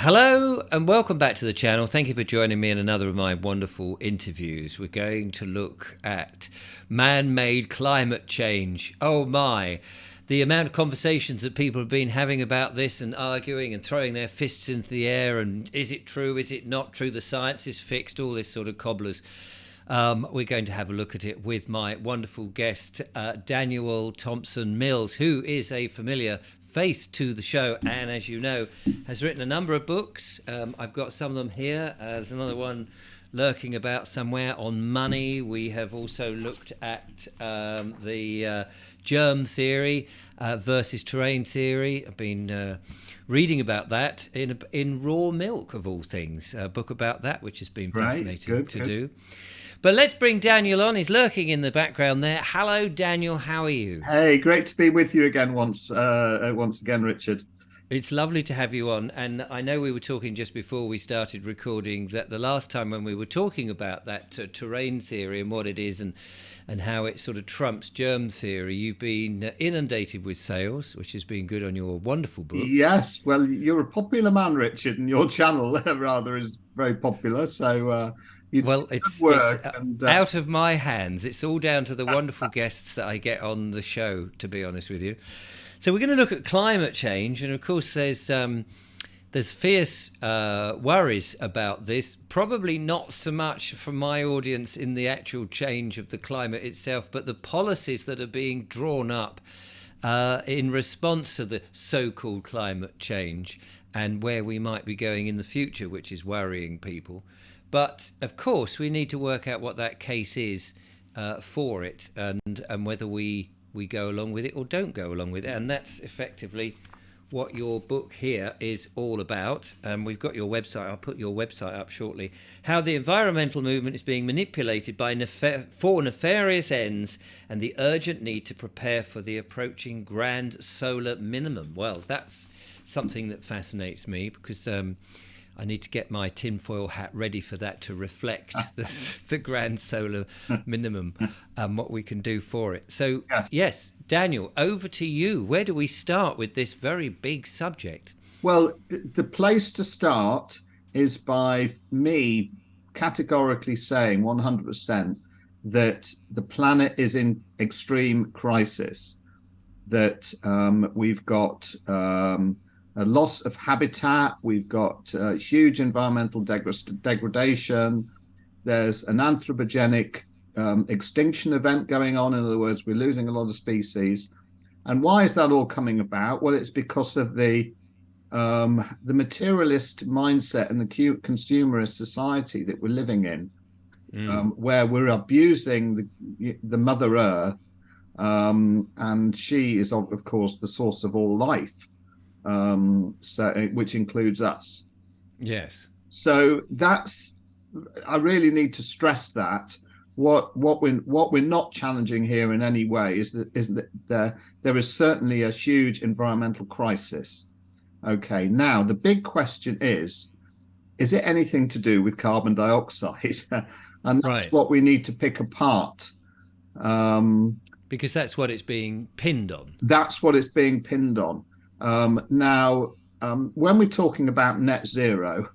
Hello and welcome back to the channel. Thank you for joining me in another of my wonderful interviews. We're going to look at man-made climate change. Oh my, the amount of conversations that people have been having about this and arguing and throwing their fists into the air and is it true, is it not true, the science is fixed, all this sort of cobblers. We're going to have a look at it with my wonderful guest, Daniel Thompson Mills, who is a familiar face to the show and, as you know, has written a number of books. I've got some of them here. There's another one lurking about somewhere on money. We have also looked at the germ theory versus terrain theory. I've been reading about that in Raw Milk, of all things, a book about that, which has been fascinating to do. But let's bring Daniel on. He's lurking in the background there. Hello, Daniel. How are you? Hey, great to be with you again once again, Richard. It's lovely to have you on. And I know we were talking just before we started recording that the last time when we were talking about that terrain theory and what it is and how it sort of trumps germ theory, you've been inundated with sales, which has been good on your wonderful book. Yes, well, you're a popular man, Richard, and your channel rather is very popular. So it's out of my hands. It's all down to the wonderful guests that I get on the show, to be honest with you. So we're going to look at climate change, and of course there's fierce worries about this, probably not so much from my audience in the actual change of the climate itself, but the policies that are being drawn up in response to the so-called climate change and where we might be going in the future, which is worrying people. But of course, we need to work out what that case is for it and whether we go along with it or don't go along with it. And that's effectively what your book here is all about. We've got your website. I'll put your website up shortly. How the environmental movement is being manipulated for nefarious ends and the urgent need to prepare for the approaching grand solar minimum. Well, that's something that fascinates me because I need to get my tinfoil hat ready for that to reflect the grand solar minimum and what we can do for it. So, yes, Daniel, over to you. Where do we start with this very big subject? Well, the place to start is by me categorically saying 100% that the planet is in extreme crisis, that we've got a loss of habitat, we've got huge environmental degradation, there's an anthropogenic extinction event going on. In other words, we're losing a lot of species. And why is that all coming about? Well, it's because of the materialist mindset and the consumerist society that we're living in, where we're abusing the Mother Earth, and she is, of course, the source of all life. Which includes us. Yes. So I really need to stress that what we're not challenging here in any way is that there is certainly a huge environmental crisis. Okay, now the big question is it anything to do with carbon dioxide? And that's what we need to pick apart. Because that's what it's being pinned on. That's what it's being pinned on. Now, when we're talking about net zero,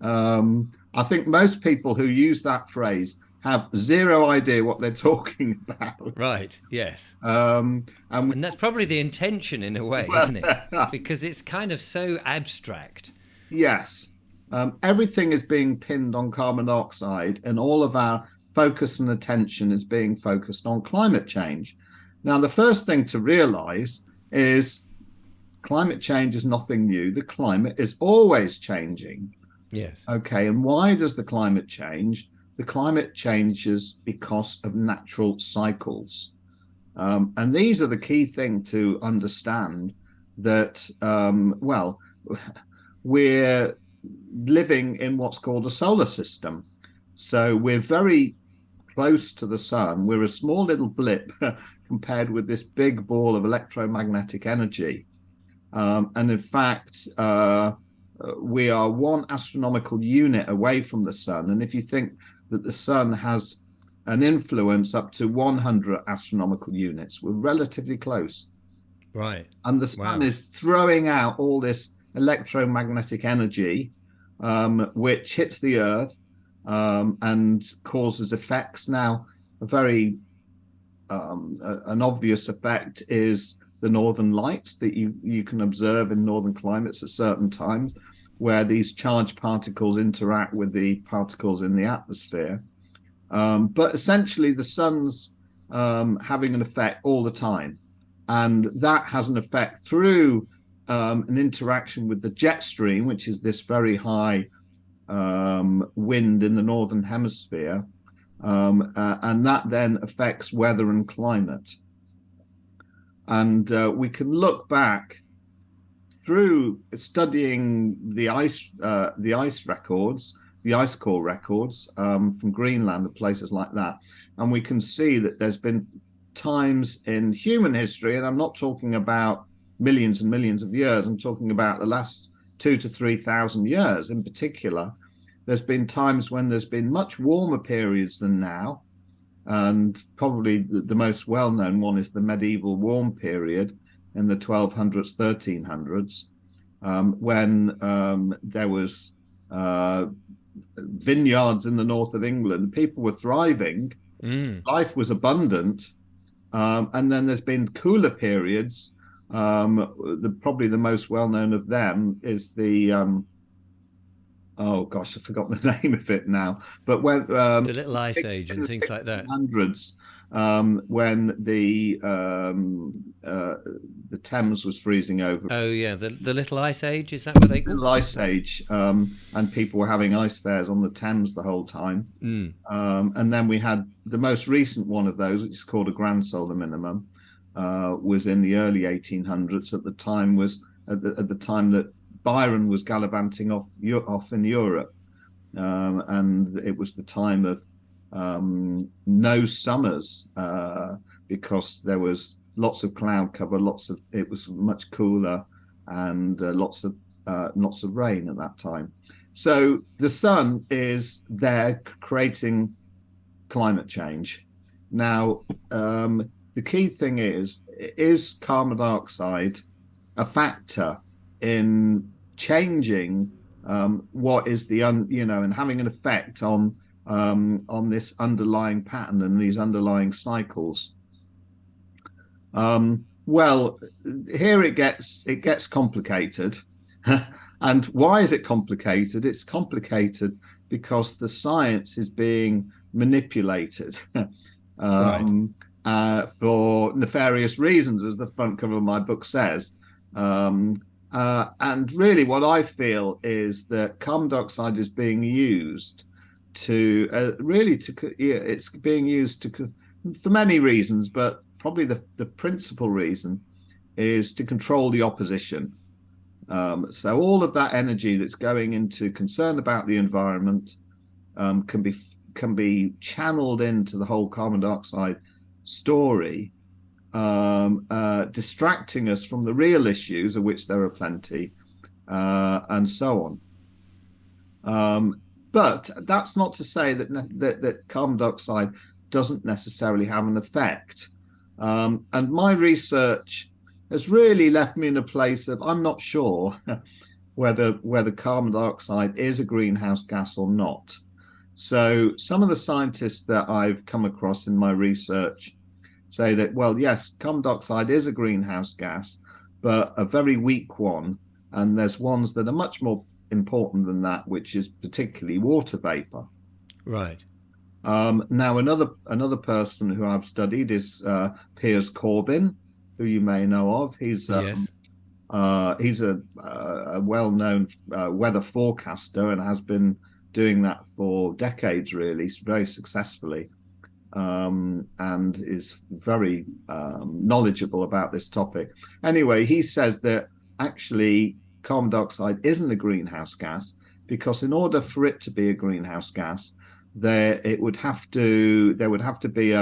I think most people who use that phrase have zero idea what they're talking about. Right, yes. And that's probably the intention in a way, isn't it? Because it's kind of so abstract. Yes. Everything is being pinned on carbon dioxide, and all of our focus and attention is being focused on climate change. Now, the first thing to realize is climate change is nothing new. The climate is always changing. Yes. Okay. And why does the climate change? The climate changes because of natural cycles. And these are the key thing to understand that, we're living in what's called a solar system. So we're very close to the sun. We're a small little blip compared with this big ball of electromagnetic energy. And in fact, we are one astronomical unit away from the sun. And if you think that the sun has an influence up to 100 astronomical units, we're relatively close. Right. And the sun is throwing out all this electromagnetic energy, which hits the Earth and causes effects. Now, an obvious effect is the northern lights that you can observe in northern climates at certain times, where these charged particles interact with the particles in the atmosphere. But essentially, the sun's having an effect all the time, and that has an effect through an interaction with the jet stream, which is this very high wind in the northern hemisphere, and that then affects weather and climate. And we can look back through studying the ice records, the ice core records from Greenland and places like that, and we can see that there's been times in human history, and I'm not talking about millions and millions of years, I'm talking about the last 2,000 to 3,000 years in particular. There's been times when there's been much warmer periods than now, and probably the most well-known one is the medieval warm period in the 1200s, 1300s, when there was vineyards in the north of England. People were thriving, life was abundant, and then there's been cooler periods. Probably the most well-known of them is the oh gosh, I forgot the name of it now. But when the Little Ice Age and things like that. Hundreds, when the Thames was freezing over. Oh yeah, the Little Ice Age, is that what they call it? Little Ice Age, and people were having ice fairs on the Thames the whole time. And then we had the most recent one of those, which is called a grand solar minimum, was in the early 1800s. At the time that Byron was gallivanting off in Europe, and it was the time of no summers because there was lots of cloud cover, it was much cooler, and lots of rain at that time. So the sun is there creating climate change. Now, the key thing is carbon dioxide a factor in changing what is and having an effect on this underlying pattern and these underlying cycles? Well, here it gets complicated. And why is it complicated? It's complicated because the science is being manipulated for nefarious reasons, as the front cover of my book says. And really what I feel is that carbon dioxide is being used it's being used for many reasons, but probably the principal reason is to control the opposition. So all of that energy that's going into concern about the environment can be channeled into the whole carbon dioxide story, distracting us from the real issues, of which there are plenty, and so on. But that's not to say that carbon dioxide doesn't necessarily have an effect. And my research has really left me in a place of I'm not sure whether carbon dioxide is a greenhouse gas or not. So some of the scientists that I've come across in my research say that, well, yes, carbon dioxide is a greenhouse gas, but a very weak one. And there's ones that are much more important than that, which is particularly water vapor. Right. Now, another person who I've studied is Piers Corbyn, who you may know of. He's yes. He's a well-known weather forecaster and has been doing that for decades, really, very successfully, and is very knowledgeable about this topic. Anyway, he says that actually carbon dioxide isn't a greenhouse gas because in order for it to be a greenhouse gas, it would have to be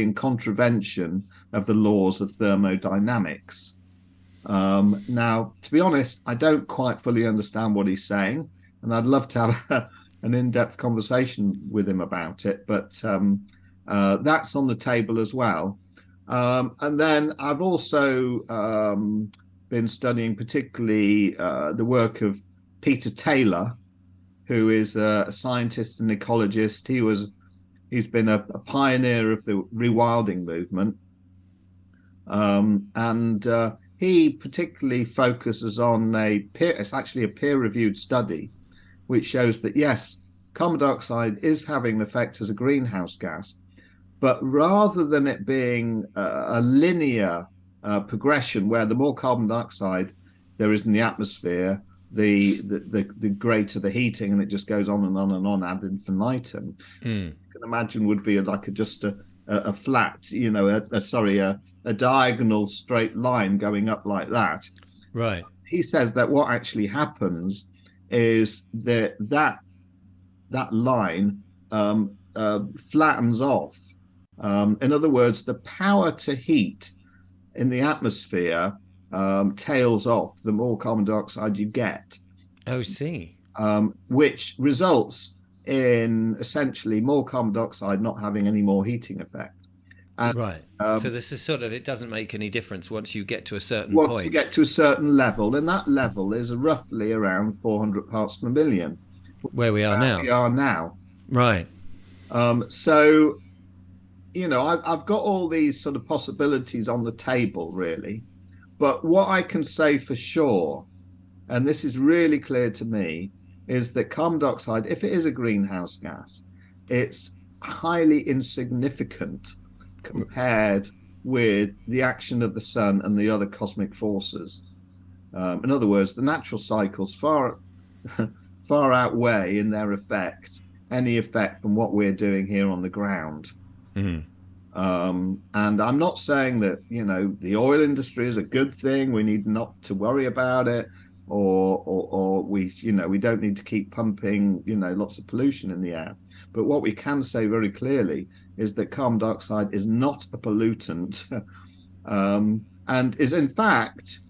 in contravention of the laws of thermodynamics. Now, to be honest, I don't quite fully understand what he's saying, and I'd love to have an in-depth conversation with him about it, but that's on the table as well. And then I've also been studying particularly the work of Peter Taylor, who is a scientist and ecologist. He's been a pioneer of the rewilding movement, and he particularly focuses on it's actually a peer-reviewed study, which shows that yes, carbon dioxide is having an effect as a greenhouse gas, but rather than it being a linear progression where the more carbon dioxide there is in the atmosphere, the greater the heating, and it just goes on and on and on ad infinitum. You can imagine would be just a flat, a diagonal straight line going up like that. Right. He says that what actually happens is that line flattens off. In other words, the power to heat in the atmosphere tails off the more carbon dioxide you get. Oh, see. Which results in essentially more carbon dioxide not having any more heating effect. And, right. So this is it doesn't make any difference once you get to a certain point. Once you get to a certain level, and that level is roughly around 400 parts per million. Where we are now. Right. So, I've got all these sort of possibilities on the table, really. But what I can say for sure, and this is really clear to me, is that carbon dioxide, if it is a greenhouse gas, it's highly insignificant compared with the action of the sun and the other cosmic forces. In other words, the natural cycles far outweigh in their effect any effect from what we're doing here on the ground. Mm-hmm. And I'm not saying that, the oil industry is a good thing. We need not to worry about it, or we don't need to keep pumping, lots of pollution in the air. But what we can say very clearly is that carbon dioxide is not a pollutant, and is in fact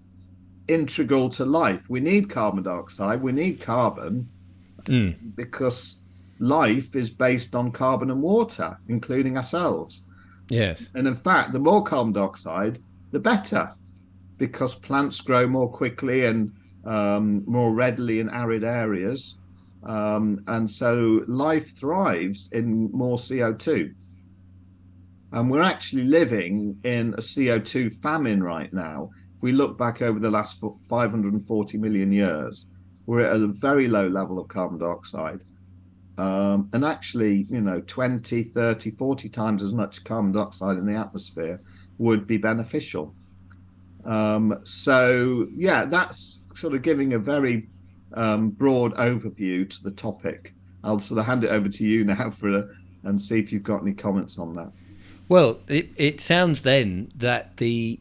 integral to life. We need carbon dioxide. We need carbon because life is based on carbon and water, including ourselves. Yes. And in fact, the more carbon dioxide, the better, because plants grow more quickly and more readily in arid areas. And so life thrives in more CO2. And we're actually living in a CO2 famine right now. If we look back over the last 540 million years, we're at a very low level of carbon dioxide. And actually, 20, 30, 40 times as much carbon dioxide in the atmosphere would be beneficial. So, yeah, that's sort of giving a very broad overview to the topic. I'll sort of hand it over to you now and see if you've got any comments on that. Well, it sounds then that the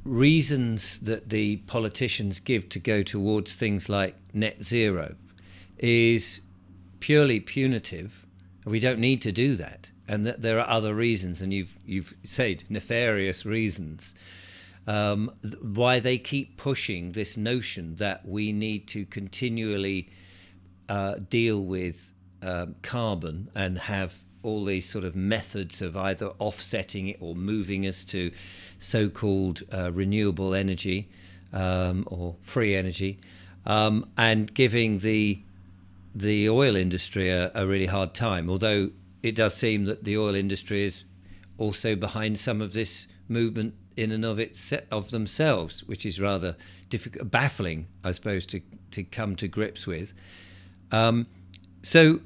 reasons that the politicians give to go towards things like net zero is purely punitive. We don't need to do that, and that there are other reasons, and you've said nefarious reasons, why they keep pushing this notion that we need to continually deal with carbon and have all these sort of methods of either offsetting it or moving us to so-called renewable energy or free energy, and giving the oil industry a really hard time. Although it does seem that the oil industry is also behind some of this movement in and of themselves, which is rather difficult, baffling, I suppose, to come to grips with. So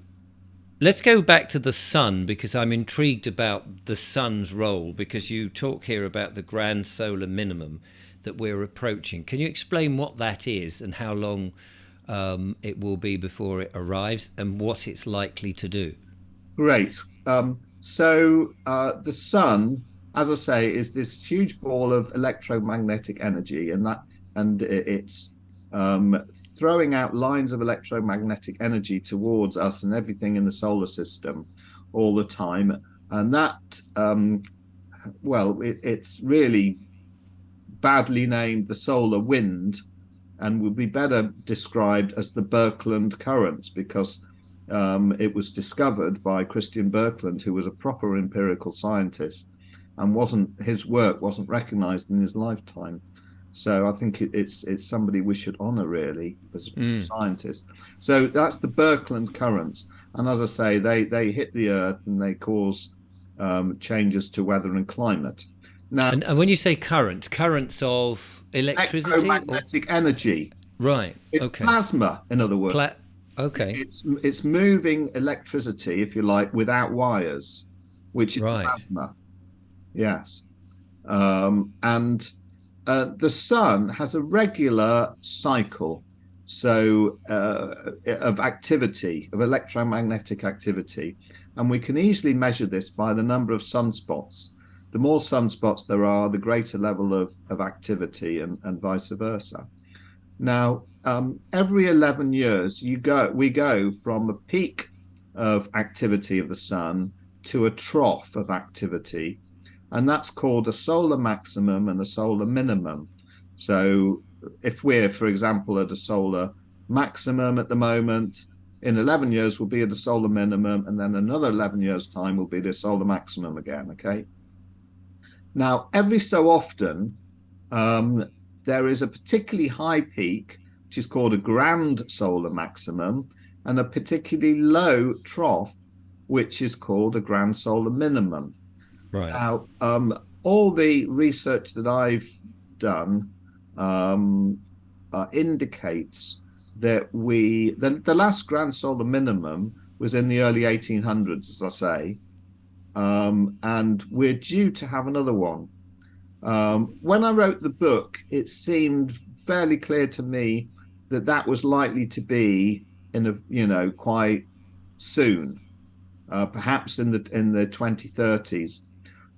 let's go back to the sun, because I'm intrigued about the sun's role, because you talk here about the grand solar minimum that we're approaching. Can you explain what that is and how long it will be before it arrives and what it's likely to do? Great. So the sun, as I say, is this huge ball of electromagnetic energy, and it's throwing out lines of electromagnetic energy towards us and everything in the solar system all the time. And that, it's really badly named the solar wind, and would be better described as the Birkeland current, because it was discovered by Christian Birkeland, who was a proper empirical scientist, and his work wasn't recognized in his lifetime. So I think it's somebody we should honour really as scientists. So that's the Birkeland currents, and as I say, they hit the Earth and they cause changes to weather and climate. Now, and when you say currents of electricity, or electromagnetic energy, right? it's Okay. plasma, in other words. Okay. It's moving electricity, if you like, without wires, which is Right. plasma. Yes. And the sun has a regular cycle, so of activity, of electromagnetic activity, and we can easily measure this by the number of sunspots. The more sunspots there are, the greater level of activity, and vice versa. Now, every 11 years, we go from a peak of activity of the sun to a trough of activity, and that's called a solar maximum and a solar minimum. So if we're, for example, at a solar maximum at the moment, in 11 years we'll be at a solar minimum, and then another 11 years time will be the solar maximum again. Okay. Now, every so often, um, there is a particularly high peak, which is called a grand solar maximum, and a particularly low trough, which is called a grand solar minimum. Right. Now, all the research that I've done um, indicates that the last grand solar minimum was in the early 1800s, as I say, and we're due to have another one. When I wrote the book, it seemed fairly clear to me that that was likely to be quite soon, perhaps in the 2030s.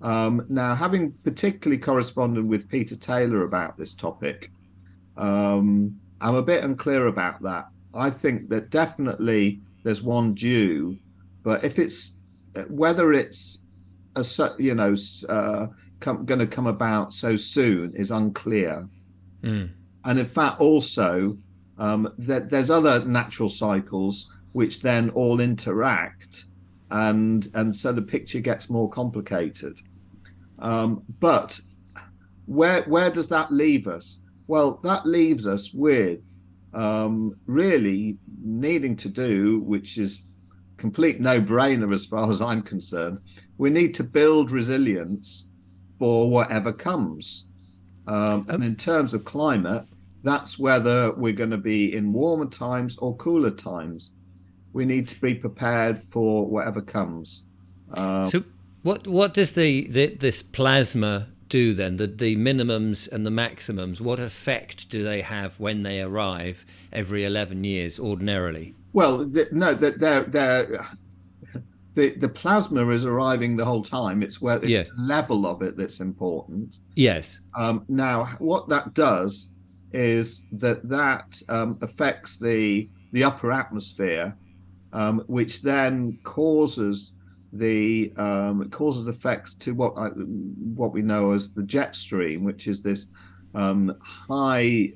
Now, having particularly corresponded with Peter Taylor about this topic, I'm a bit unclear about that. I think that definitely there's one due, but if it's whether it's going to come about so soon is unclear. And in fact, also that there's other natural cycles which then all interact, and so the picture gets more complicated. But where does that leave us? Well, that leaves us with really needing to do, which is complete no-brainer as far as I'm concerned. We need to build resilience for whatever comes. And in terms of climate, that's whether we're going to be in warmer times or cooler times. We need to be prepared for whatever comes. So, what does this plasma do then? The minimums and the maximums. What effect do they have when they arrive every 11 years ordinarily? Well, no, that the plasma is arriving the whole time. It's where the level of it that's important. Yes. Now, what that does is that affects the upper atmosphere, which then causes effects to what we know as the jet stream, which is this high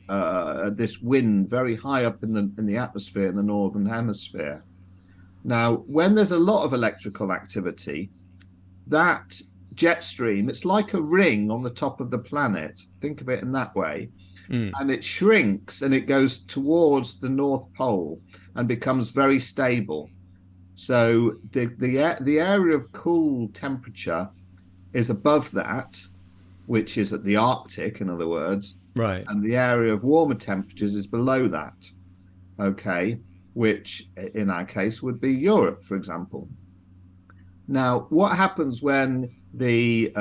this wind very high up in the atmosphere in the northern hemisphere. Now, when there's a lot of electrical activity, that jet stream, it's like a ring on the top of the planet. Think of it in that way. And it shrinks and it goes towards the North Pole and becomes very stable. So the area of cool temperature is above that, which is at the Arctic, in other words. Right. And the area of warmer temperatures is below that. Okay, which in our case would be Europe, for example. Now, what happens when the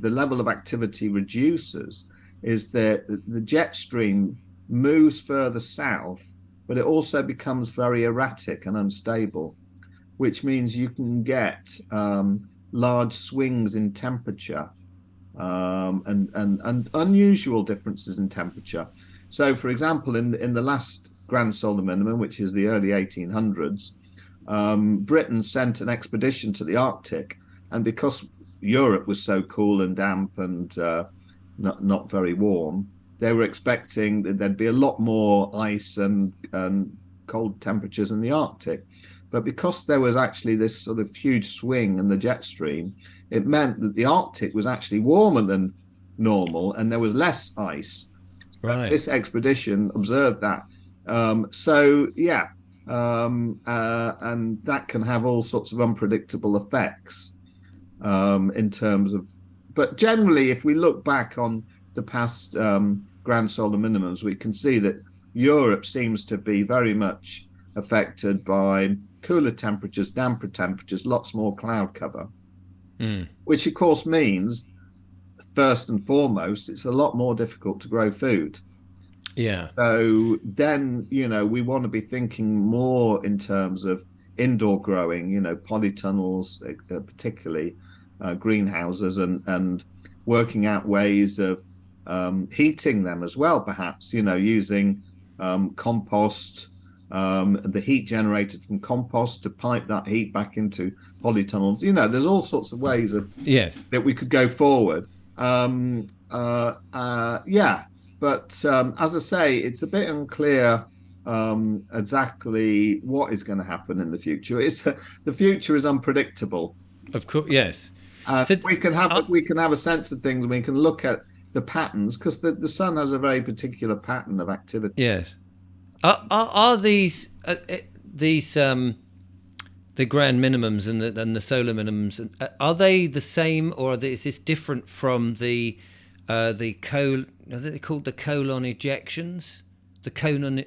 level of activity reduces is that the jet stream moves further south, but it also becomes very erratic and unstable, which means you can get large swings in temperature and unusual differences in temperature. So, for example, in the last grand solar minimum, which is the early 1800s, Britain sent an expedition to the Arctic, and because Europe was so cool and damp and not very warm, they were expecting that there'd be a lot more ice and cold temperatures in the Arctic. But because there was actually this sort of huge swing in the jet stream, it meant that the Arctic was actually warmer than normal, and there was less ice. Right. This expedition observed that. So yeah, and that can have all sorts of unpredictable effects in terms of. But generally, if we look back on the past grand solar minimums, we can see that Europe seems to be very much affected by cooler temperatures, damper temperatures, lots more cloud cover, which of course means, first and foremost, it's a lot more difficult to grow food. Yeah. So then, we want to be thinking more in terms of indoor growing, polytunnels, particularly greenhouses, and working out ways of heating them as well, perhaps, using compost, the heat generated from compost to pipe that heat back into polytunnels. There's all sorts of ways that we could go forward. Yeah. But as I say, it's a bit unclear exactly what is going to happen in the future. The future is unpredictable. Of course, yes. So we can have a sense of things. We can look at the patterns because the sun has a very particular pattern of activity. Yes. Are these the grand minimums and the solar minimums, are they the same, or is this different from are they called the colon ejections? The Conan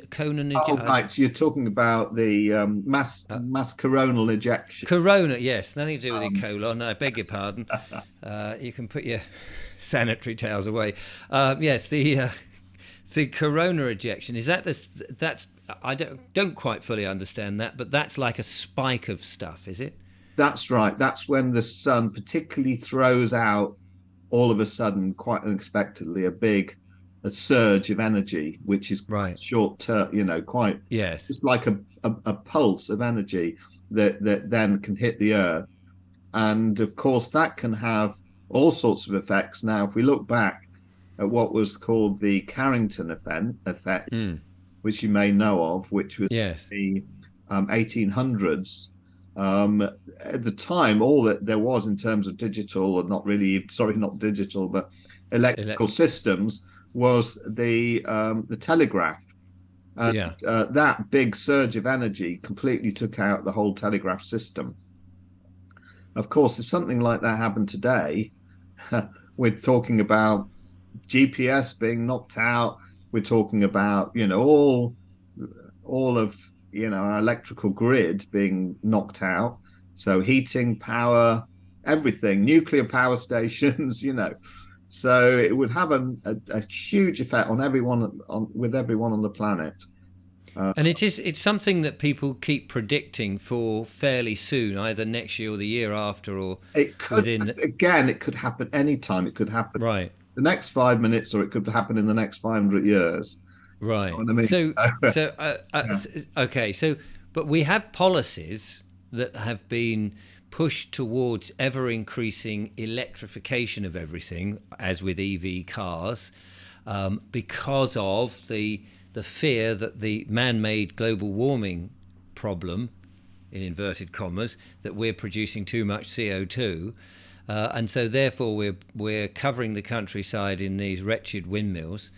Oh, right. So you're talking about the mass coronal ejection. Corona, yes. Nothing to do with your colon. I beg your pardon. You can put your sanitary towels away. Yes, the corona ejection, is that's I don't quite fully understand that, but that's like a spike of stuff, is it? That's right. That's when the sun particularly throws out, all of a sudden, quite unexpectedly, a surge of energy, which is right. short term, quite, yes, just like a pulse of energy that then can hit the earth. And of course, that can have all sorts of effects. Now, if we look back at what was called the Carrington effect, which you may know of, which was the 1800s. At the time, all that there was in terms of digital, and not digital, but electrical systems, was the telegraph. And that big surge of energy completely took out the whole telegraph system. Of course, if something like that happened today, we're talking about GPS being knocked out. We're talking about, all of, our electrical grid being knocked out. So heating, power, everything, nuclear power stations, So it would have a huge effect on everyone, with everyone on the planet. And it's something that people keep predicting for fairly soon, either next year or the year after, or it could it could happen anytime. It could happen the next 5 minutes, or it could happen in the next 500 years. Right. You know what I mean? Okay. So, but we have policies that have been pushed towards ever increasing electrification of everything, as with EV cars, because of the fear that the man-made global warming problem, in inverted commas, that we're producing too much CO2, and so therefore we're covering the countryside in these wretched windmills,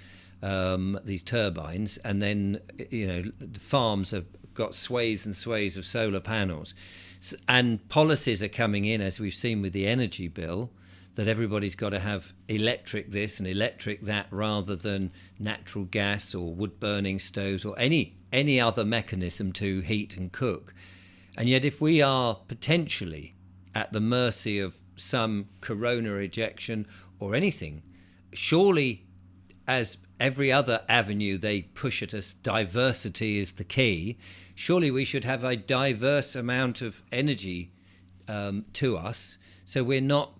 these turbines, and then the farms have got swathes and swathes of solar panels, and policies are coming in, as we've seen with the energy bill, that everybody's got to have electric this and electric that rather than natural gas or wood burning stoves or any other mechanism to heat and cook. And yet if we are potentially at the mercy of some corona ejection or anything, surely, as every other avenue they push at us, diversity is the key. Surely we should have a diverse amount of energy to us, so we're not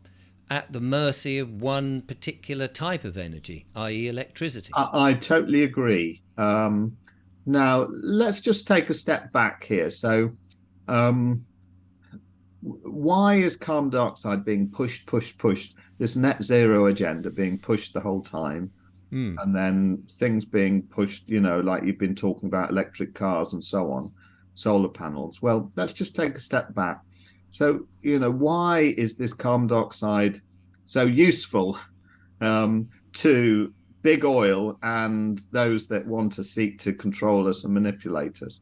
at the mercy of one particular type of energy, i.e. electricity. I totally agree. Now, let's just take a step back here. So why is carbon dioxide being pushed, this net zero agenda being pushed the whole time? And then things being pushed, like you've been talking about, electric cars and so on, solar panels. Well, let's just take a step back. So, why is this carbon dioxide so useful to big oil and those that want to seek to control us and manipulate us?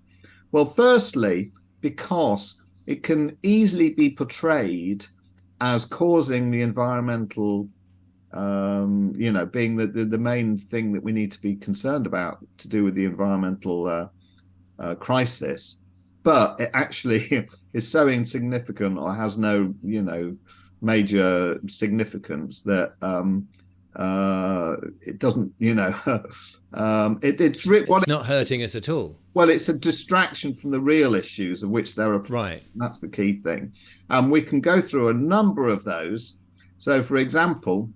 Well, firstly, because it can easily be portrayed as causing the environmental, being the main thing that we need to be concerned about to do with the environmental crisis. But it actually is so insignificant or has no, major significance that it doesn't, it's not hurting us at all. Well, it's a distraction from the real issues of which there are. Right. That's the key thing. We can go through a number of those. So, for example,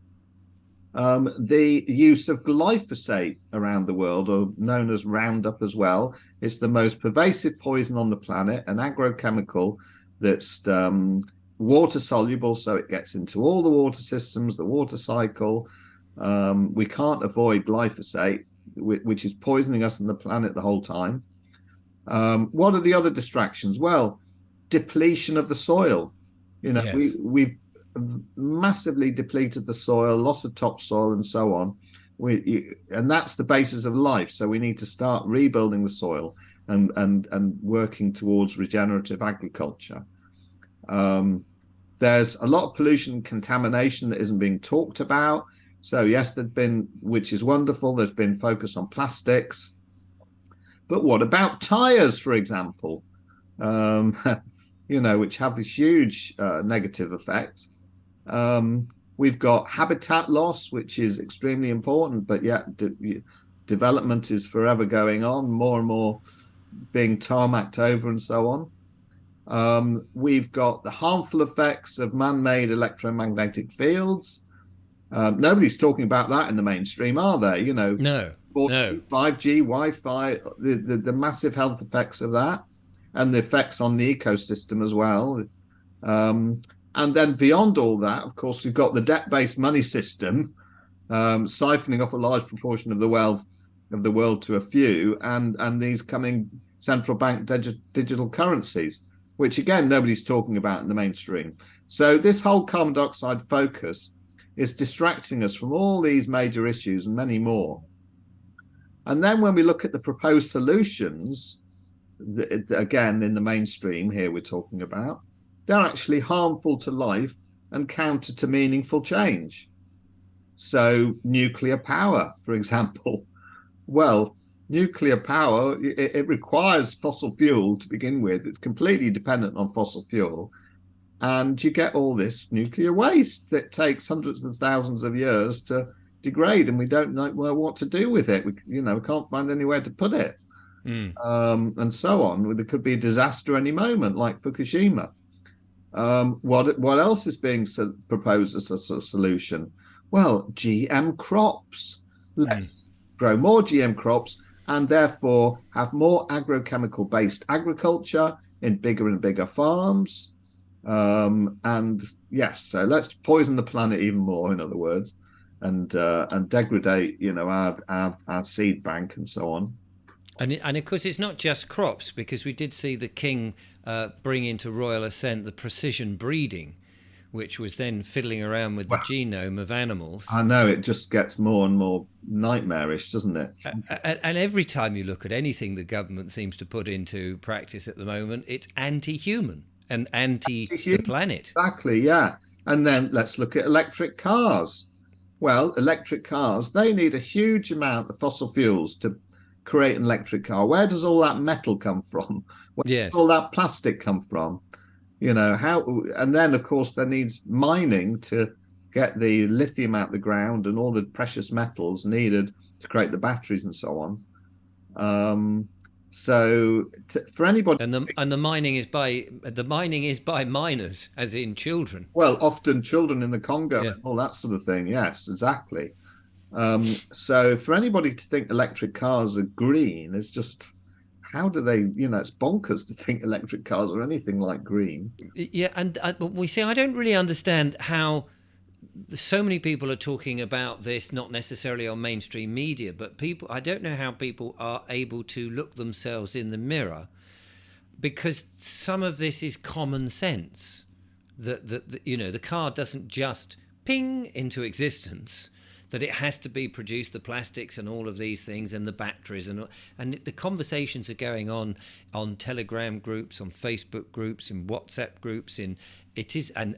the use of glyphosate around the world, or known as Roundup as well, is the most pervasive poison on the planet, an agrochemical that's water soluble, so it gets into all the water systems, the water cycle. We can't avoid glyphosate, which is poisoning us and the planet the whole time. What are the other distractions? Well, depletion of the soil. Yes. We've massively depleted the soil, loss of topsoil, and so on. And that's the basis of life. So we need to start rebuilding the soil and working towards regenerative agriculture. There's a lot of pollution and contamination that isn't being talked about. So yes, there's been, which is wonderful, there's been focus on plastics. But what about tires, for example? Which have a huge negative effect. We've got habitat loss, which is extremely important, but yet development is forever going on, more and more being tarmacked over and so on. We've got the harmful effects of man-made electromagnetic fields. Nobody's talking about that in the mainstream, are they? No. 5G, Wi-Fi, the massive health effects of that, and the effects on the ecosystem as well. And then beyond all that, of course, we've got the debt-based money system, siphoning off a large proportion of the wealth of the world to a few, and these coming central bank digital currencies, which again, nobody's talking about in the mainstream. So this whole carbon dioxide focus is distracting us from all these major issues and many more. And then when we look at the proposed solutions, again, in the mainstream here we're talking about, they're actually harmful to life and counter to meaningful change. So nuclear power, for example. Well, nuclear power, it requires fossil fuel to begin with. It's completely dependent on fossil fuel. And you get all this nuclear waste that takes hundreds of thousands of years to degrade, and we don't know what to do with it. We can't find anywhere to put it, and so on. There could be a disaster any moment, like Fukushima. What else is being proposed as a solution? Well, GM crops. Let's grow more GM crops and therefore have more agrochemical-based agriculture in bigger and bigger farms. And yes, so let's poison the planet even more, in other words, and degrade, our seed bank and so on. And of course, it's not just crops, because we did see the king bring into royal assent the precision breeding, which was then fiddling around with the genome of animals. I know, it just gets more and more nightmarish, doesn't it? And every time you look at anything the government seems to put into practice at the moment, it's anti-human and anti the planet. Exactly, yeah. And then let's look at electric cars. Well, electric cars, they need a huge amount of fossil fuels to create an electric car. Where does all that metal come from? Where does all that plastic come from? And then of course there needs mining to get the lithium out the ground and all the precious metals needed to create the batteries and so on. For anybody, and the mining is by miners, as in children. Well, often children in the Congo, and all that sort of thing. Yes, exactly. So for anybody to think electric cars are green, it's just, how do they? It's bonkers to think electric cars are anything like green. Yeah, and we see. I don't really understand how so many people are talking about this, not necessarily on mainstream media, but people, I don't know how people are able to look themselves in the mirror, because some of this is common sense. That the car doesn't just ping into existence. that it has to be produced, the plastics and all of these things and the batteries, and the conversations are going on Telegram groups, on Facebook groups, in WhatsApp groups, and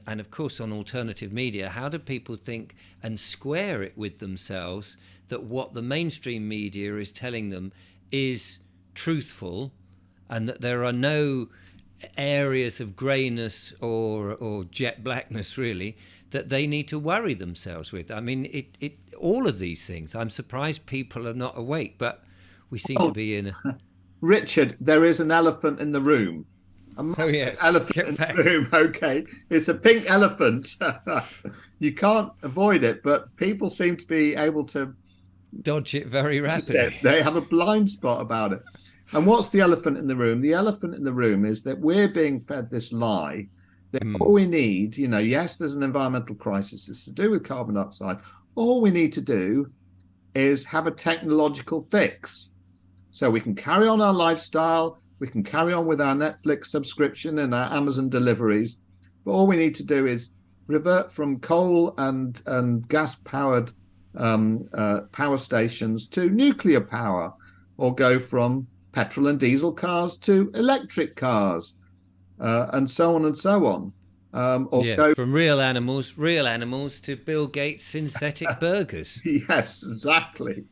of course on alternative media. How do people think and square it with themselves that what the mainstream media is telling them is truthful, and that there are no areas of greyness or jet blackness really that they need to worry themselves with? I mean, it all of these things. I'm surprised people are not awake, but we seem to be in a... Richard, there is an elephant in the room. A massive yes, elephant in the room. Okay, it's a pink elephant. You can't avoid it, but people seem to be able to dodge it very rapidly. They have a blind spot about it. And what's the elephant in the room? The elephant in the room is that we're being fed this lie that all we need, yes, there's an environmental crisis. It's to do with carbon dioxide. All we need to do is have a technological fix. So we can carry on our lifestyle, we can carry on with our Netflix subscription and our Amazon deliveries. But all we need to do is revert from coal and gas-powered power stations to nuclear power, or go from petrol and diesel cars to electric cars, and so on and so on. Go from real animals to Bill Gates' synthetic burgers. Yes, exactly.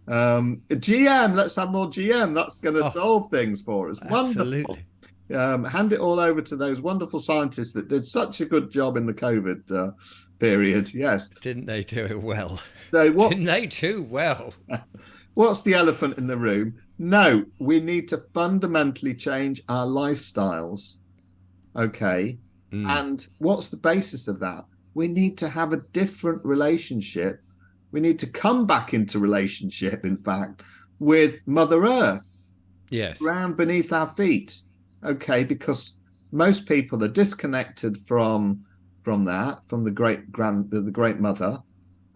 GM, let's have more GM. That's going to solve things for us. Absolutely. Wonderful. Hand it all over to those wonderful scientists that did such a good job in the COVID period. Yes. Didn't they do it well? So didn't they do well? What's the elephant in the room? No, we need to fundamentally change our lifestyles. Okay. And what's the basis of that? We need to have a different relationship. We need to come back into relationship, in fact, with Mother Earth. Yes. Ground beneath our feet. Okay, because most people are disconnected from the great mother,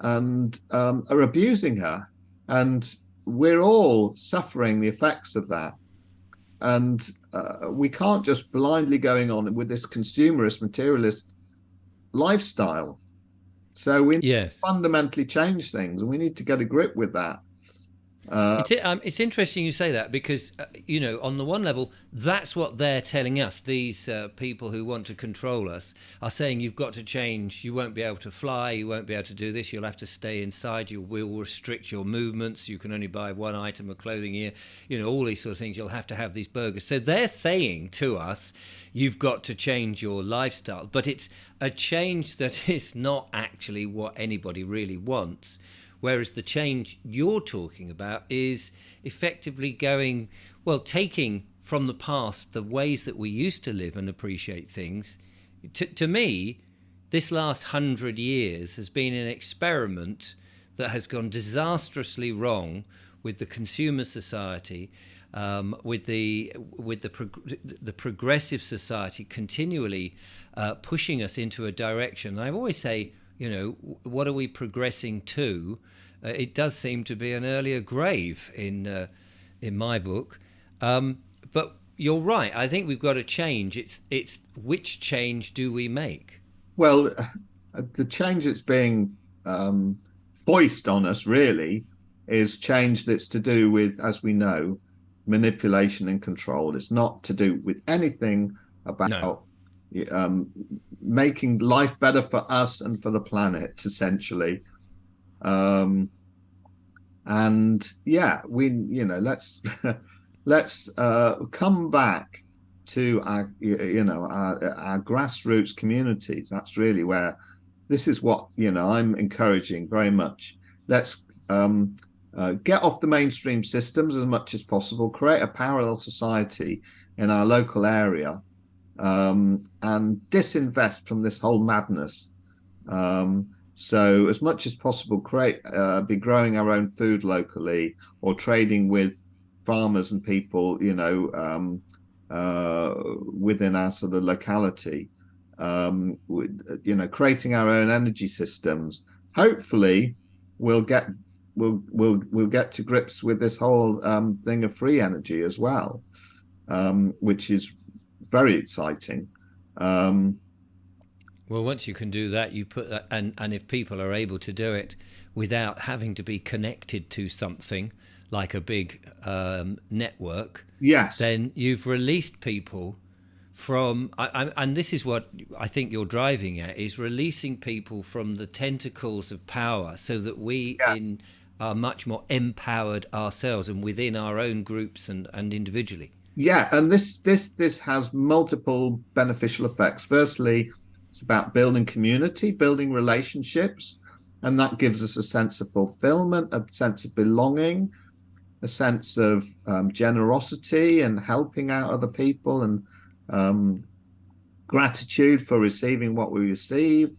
and are abusing her. And we're all suffering the effects of that. And we can't just blindly going on with this consumerist, materialist lifestyle. So we need to fundamentally change things, and we need to get a grip with that. It's interesting you say that, because on the one level, that's what they're telling us. These people who want to control us are saying you've got to change. You won't be able to fly. You won't be able to do this. You'll have to stay inside. You will restrict your movements. You can only buy one item of clothing here. All these sort of things. You'll have to have these burgers. So they're saying to us, you've got to change your lifestyle. But it's a change that is not actually what anybody really wants. Whereas the change you're talking about is effectively taking from the past the ways that we used to live and appreciate things. To me, this last 100 years has been an experiment that has gone disastrously wrong with the consumer society, with the progressive society continually pushing us into a direction. I always say, what are we progressing to? It does seem to be an earlier grave in my book, but you're right. I think we've got to change. It's which change do we make? Well, the change that's being foisted on us really is change that's to do with, as we know, manipulation and control. It's not to do with anything about making life better for us and for the planet, essentially. Let's come back to our grassroots communities. That's really where this is what I'm encouraging very much. Let's get off the mainstream systems as much as possible, create a parallel society in our local area, and disinvest from this whole madness. So as much as possible, be growing our own food locally, or trading with farmers and people, within our sort of locality, creating our own energy systems. Hopefully we'll get to grips with this whole thing of free energy as well, which is very exciting. Well, once you can do that, you put that, and if people are able to do it without having to be connected to something like a big network, Yes. then you've released people from, and this is what I think you're driving at, is releasing people from the tentacles of power so that we Yes. are much more empowered ourselves and within our own groups and individually. Yeah, and this has multiple beneficial effects. Firstly, it's about building community, building relationships, and that gives us a sense of fulfillment, a sense of belonging, a sense of generosity and helping out other people, and gratitude for receiving what we receive.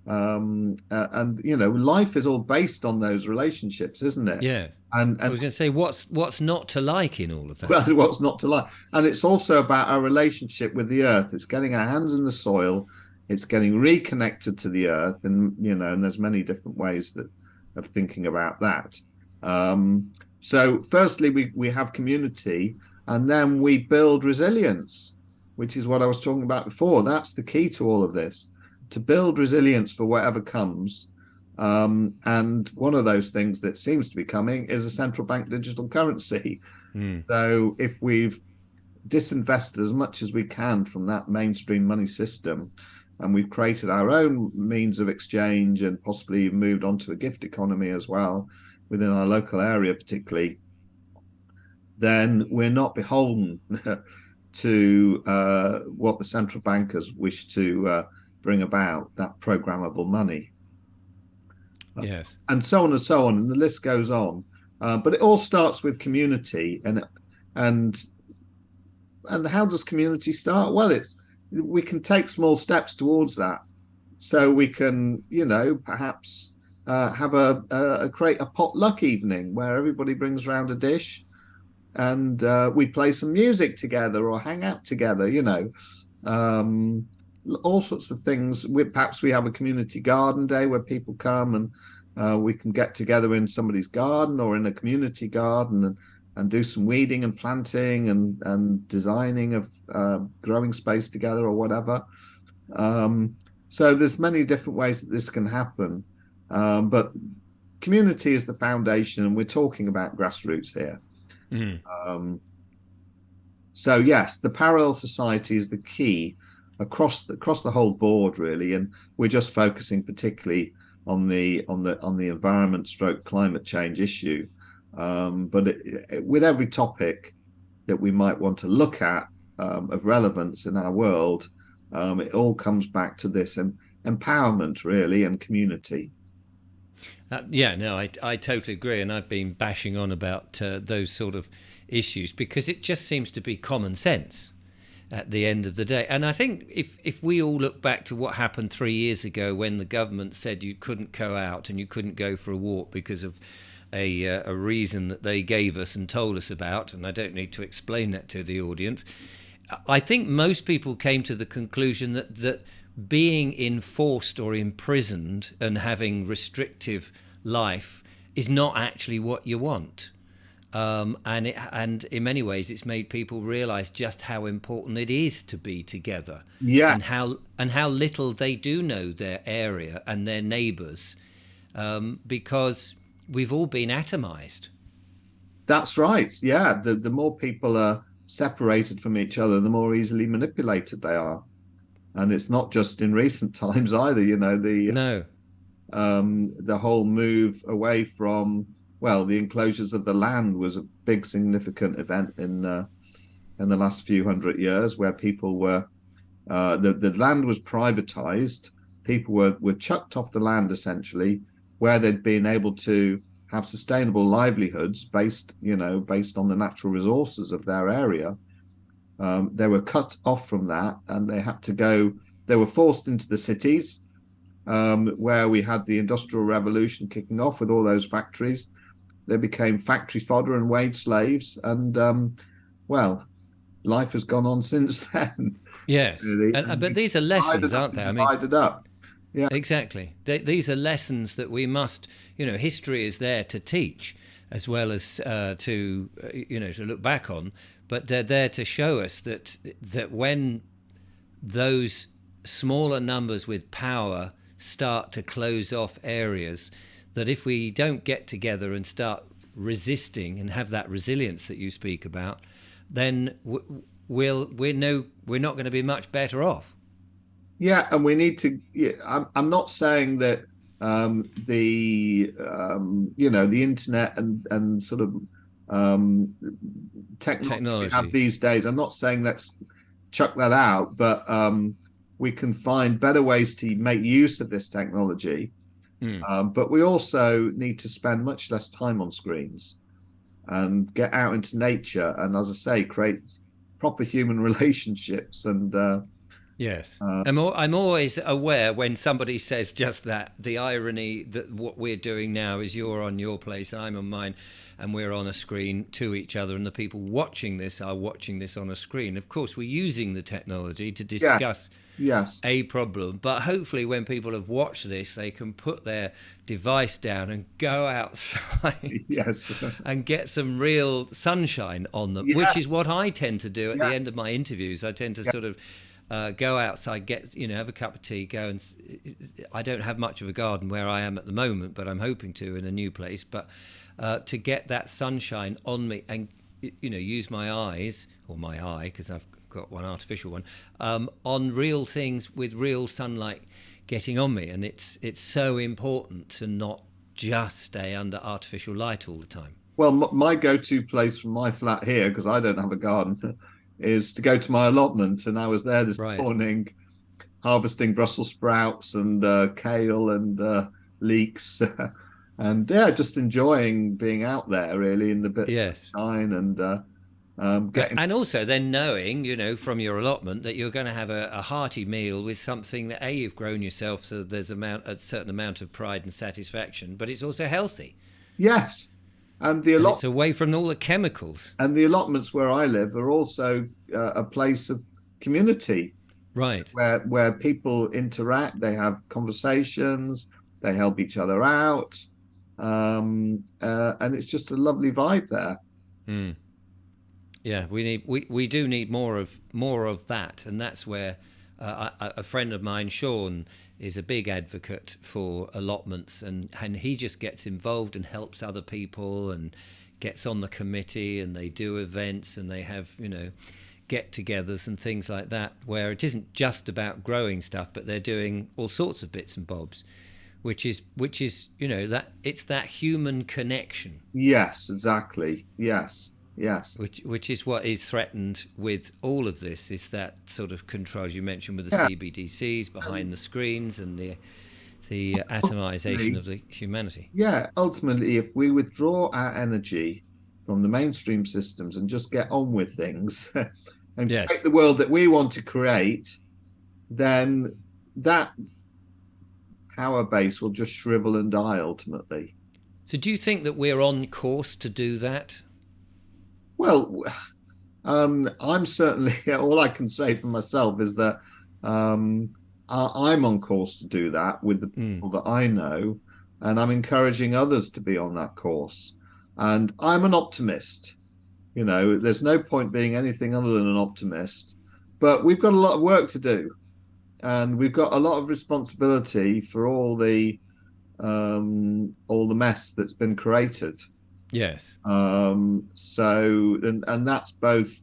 And life is all based on those relationships, isn't it? Yeah. And I was going to say, what's not to like in all of that? well, what's not to like? And it's also about our relationship with the earth. It's getting our hands in the soil. It's getting reconnected to the earth, and and there's many different ways of thinking about that. So, firstly, we have community, and then we build resilience, which is what I was talking about before. That's the key to all of this: to build resilience for whatever comes. And one of those things that seems to be coming is a central bank digital currency. So if we've disinvested as much as we can from that mainstream money system, and we've created our own means of exchange and possibly even moved on to a gift economy as well within our local area, particularly, then we're not beholden to what the central bankers wish to bring about, that programmable money. Yes. And so on and so on, and the list goes on. But it all starts with community, and how does community start? Well, we can take small steps towards that. So we can, perhaps have create a potluck evening where everybody brings around a dish, and we play some music together or hang out together. All sorts of things. Perhaps we have a community garden day where people come, and we can get together in somebody's garden or in a community garden, and do some weeding and planting and designing of growing space together or whatever. So there's many different ways that this can happen. But community is the foundation, and we're talking about grassroots here. So yes, the parallel society is the key across the whole board, really, and we're just focusing particularly on the environment stroke climate change issue. But with every topic that we might want to look at of relevance in our world, it all comes back to this empowerment, really, and community. Yeah, no, I totally agree, and I've been bashing on about those sort of issues because it just seems to be common sense at the end of the day. And I think if we all look back to what happened 3 years ago when the government said you couldn't go out and you couldn't go for a walk because of a reason that they gave us and told us about, and I don't need to explain that to the audience, I think most people came to the conclusion that being enforced or imprisoned and having restrictive life is not actually what you want. And in many ways, it's made people realise just how important it is to be together, Yeah, and how little they do know their area and their neighbours, because we've all been atomised. that's right. Yeah, the more people are separated from each other, the more easily manipulated they are. And it's not just in recent times either. No. The whole move away from, well, the enclosures of the land was a big significant event in the last few hundred years, where people were the land was privatized. People were chucked off the land essentially, where they'd been able to have sustainable livelihoods based on the natural resources of their area. They were cut off from that, and they were forced into the cities, where we had the Industrial Revolution kicking off with all those factories. They became factory fodder and wage slaves, and well, life has gone on since then. Yes, Really. but these are lessons, aren't they? I mean, divided up. Yeah, exactly. These are lessons that we must, history is there to teach as well as to look back on, but they're there to show us that when those smaller numbers with power start to close off areas, that if we don't get together and start resisting and have that resilience that you speak about, then we're not going to be much better off. Yeah, and we need to. Yeah, I'm not saying that the the internet and sort of technology we have Technology. these days. I'm not saying let's chuck that out, but we can find better ways to make use of this technology. But we also need to spend much less time on screens and get out into nature, and as I say, create proper human relationships and. Yes. I'm always aware when somebody says just that, the irony that what we're doing now is you're on your place, I'm on mine, and we're on a screen to each other, and the people watching this are watching this on a screen. Of course, we're using the technology to discuss Yes. a problem, but hopefully when people have watched this, they can put their device down and go outside Yes. and get some real sunshine on them, which is Yes. what I tend to do at the end Yes. of my interviews. I tend to Yes. sort of go outside, have a cup of tea, go and. I don't have much of a garden where I am at the moment, but I'm hoping to in a new place. But to get that sunshine on me and use my eyes or my eye, because I've got one artificial one, on real things with real sunlight getting on me, and it's so important to not just stay under artificial light all the time. Well, my go-to place from my flat here, because I don't have a garden, is to go to my allotment. And I was there this Right. morning harvesting Brussels sprouts and kale and leeks. And yeah, just enjoying being out there really in the bits of Yes. sunshine and getting. And also then knowing, from your allotment that you're going to have a hearty meal with something that you've grown yourself, so there's a certain amount of pride and satisfaction, but it's also healthy. Yes. And it's away from all the chemicals. And the allotments where I live are also a place of community, right? Where people interact, they have conversations, they help each other out, and it's just a lovely vibe there. Mm. Yeah, we do need more of that, and that's where a friend of mine, Sean, is a big advocate for allotments, and he just gets involved and helps other people and gets on the committee, and they do events and they have get-togethers and things like that, where it isn't just about growing stuff, but they're doing all sorts of bits and bobs, which is that it's that human connection. Yes, exactly. Yes. Which is what is threatened with all of this, is that sort of control, as you mentioned, with the CBDCs behind the screens and the atomization of the humanity. Yeah, ultimately, if we withdraw our energy from the mainstream systems and just get on with things and create the world that we want to create, then that power base will just shrivel and die ultimately. So do you think that we're on course to do that? Well, I'm certainly, all I can say for myself is that I'm on course to do that with the people that I know, and I'm encouraging others to be on that course. And I'm an optimist. There's no point being anything other than an optimist, but we've got a lot of work to do, and we've got a lot of responsibility for all the mess that's been created. Yes. So that's both,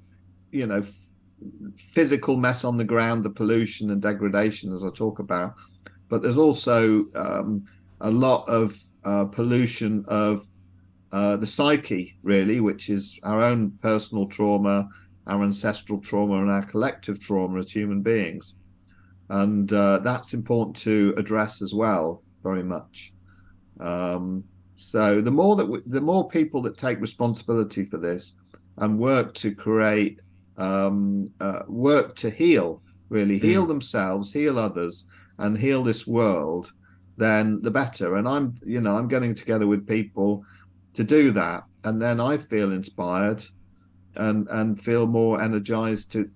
physical mess on the ground, the pollution and degradation, as I talk about, but there's also a lot of pollution of the psyche, really, which is our own personal trauma, our ancestral trauma, and our collective trauma as human beings, and that's important to address as well, very much. So the more people that take responsibility for this and work to create, work to heal themselves, heal others, and heal this world, then the better. And I'm getting together with people to do that, and then I feel inspired and feel more energized to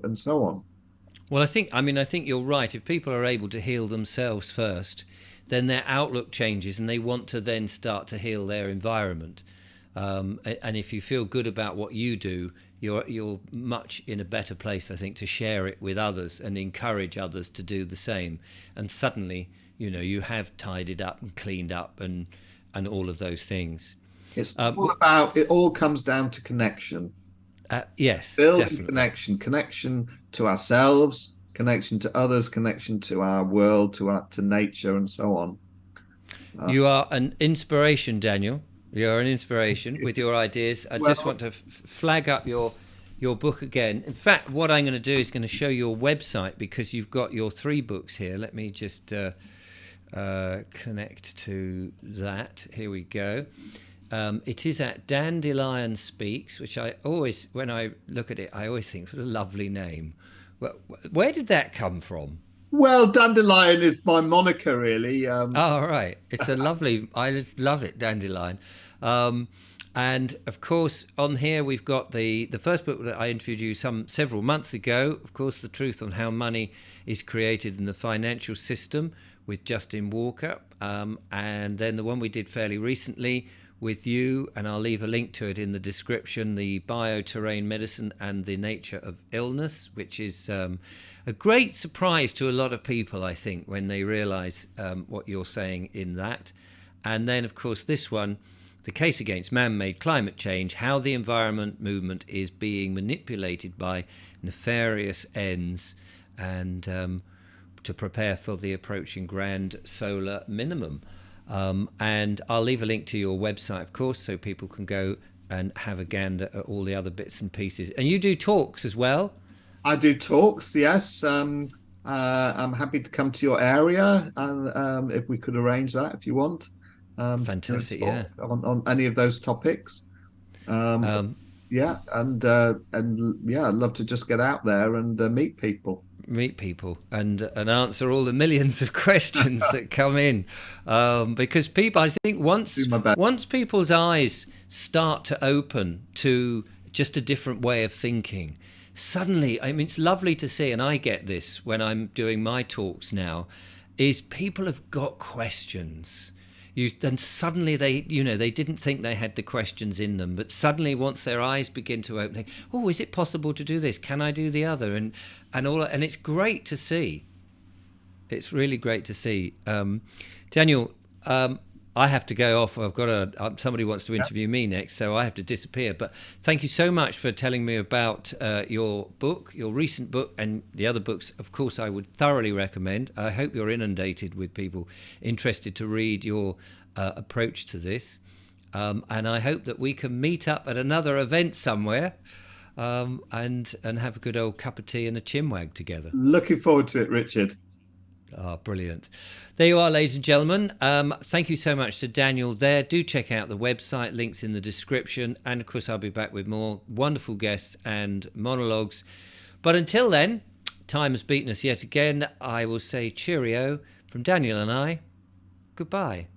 and so on. Well, I think you're right. If people are able to heal themselves first, then their outlook changes and they want to then start to heal their environment. And if you feel good about what you do, you're much in a better place, I think, to share it with others and encourage others to do the same. And suddenly you have tidied up and cleaned up and all of those things. It's all about, it all comes down to connection. Yes, Building definitely. connection to ourselves, connection to others, connection to our world, to nature, and so on. You are an inspiration, Daniel. You're an inspiration with your ideas. I just Well, want to flag up your book again. In fact, what I'm going to do is going to show your website, because you've got your 3 books here. Let me just connect to that. Here we go. It is at Dandelion Speaks, which I always, when I look at it, I always think, what a lovely name. Where did that come from? well, Dandelion is my moniker, really. Oh, right. It's a lovely, I just love it, Dandelion. Um, and of course, on here we've got the first book that I interviewed you several months ago. Of course, The Truth on How Money is Created in the Financial System with Justin Walker. And then the one we did fairly recently with you, and I'll leave a link to it in the description, The Bioterrain Medicine and the Nature of Illness, which is a great surprise to a lot of people, I think, when they realize what you're saying in that. And then, of course, this one, The Case Against Man-Made Climate Change, How the Environment Movement is Being Manipulated by Nefarious Ends, and to prepare for the approaching grand solar minimum. And I'll leave a link to your website, of course, so people can go and have a gander at all the other bits and pieces. And you do talks as well? I do talks, yes. I'm happy to come to your area, and if we could arrange that, if you want. Fantastic, yeah. On any of those topics. Yeah, and yeah, I'd love to just get out there and meet people. Meet people and answer all the millions of questions that come in, because people, I think, once people's eyes start to open to just a different way of thinking, suddenly, I mean, it's lovely to see, and I get this when I'm doing my talks now, is people have got questions. Then suddenly they didn't think they had the questions in them, but suddenly once their eyes begin to open, oh, is it possible to do this? Can I do the other? And all, and it's great to see. It's really great to see. Daniel, I have to go off. I've got somebody wants to interview me next, so I have to disappear. But thank you so much for telling me about your book, your recent book, and the other books. Of course, I would thoroughly recommend. I hope you're inundated with people interested to read your approach to this. And I hope that we can meet up at another event somewhere, and have a good old cup of tea and a chinwag together. Looking forward to it, Richard. Oh, brilliant. There you are, ladies and gentlemen. Thank you so much to Daniel there. Do check out the website, links in the description. And of course, I'll be back with more wonderful guests and monologues. But until then, time has beaten us yet again. I will say cheerio from Daniel and I. Goodbye.